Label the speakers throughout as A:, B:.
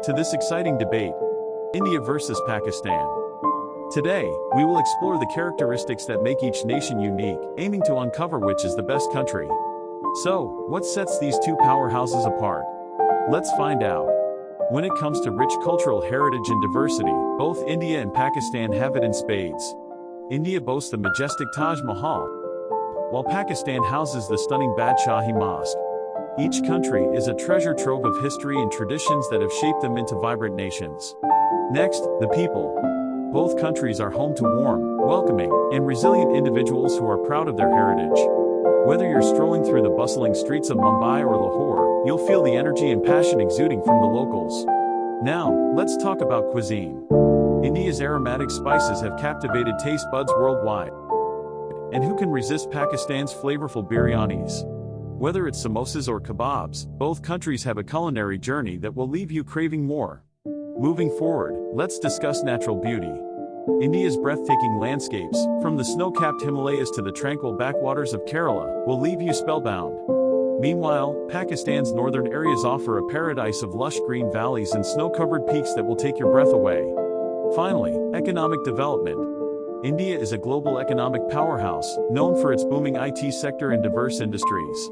A: to this exciting debate, India versus Pakistan. Today, we will explore the characteristics that make each nation unique, aiming to uncover which is the best country. So, what sets these two powerhouses apart? Let's find out. When it comes to rich cultural heritage and diversity, both India and Pakistan have it in spades. India boasts the majestic Taj Mahal, while Pakistan houses the stunning Badshahi Mosque. Each country is a treasure trove of history and traditions that have shaped them into vibrant nations. Next, the people. Both countries are home to warm, welcoming, and resilient individuals who are proud of their heritage. Whether you're strolling through the bustling streets of Mumbai or Lahore, you'll feel the energy and passion exuding from the locals. Now, let's talk about cuisine. India's aromatic spices have captivated taste buds worldwide. And who can resist Pakistan's flavorful biryanis? Whether it's samosas or kebabs, both countries have a culinary journey that will leave you craving more. Moving forward, let's discuss natural beauty. India's breathtaking landscapes, from the snow-capped Himalayas to the tranquil backwaters of Kerala, will leave you spellbound. Meanwhile, Pakistan's northern areas offer a paradise of lush green valleys and snow-covered peaks that will take your breath away. Finally, economic development. India is a global economic powerhouse, known for its booming IT sector and diverse industries.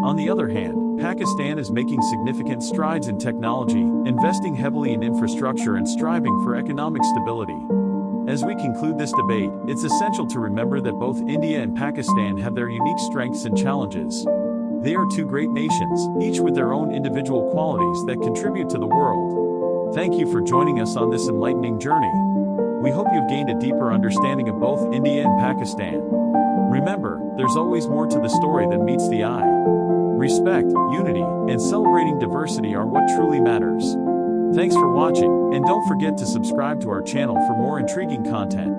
A: On the other hand, Pakistan is making significant strides in technology, investing heavily in infrastructure and striving for economic stability. As we conclude this debate, it's essential to remember that both India and Pakistan have their unique strengths and challenges. They are two great nations, each with their own individual qualities that contribute to the world. Thank you for joining us on this enlightening journey. We hope you've gained a deeper understanding of both India and Pakistan. Remember, there's always more to the story than meets the eye. Respect, unity, and celebrating diversity are what truly matters. Thanks for watching, and don't forget to subscribe to our channel for more intriguing content.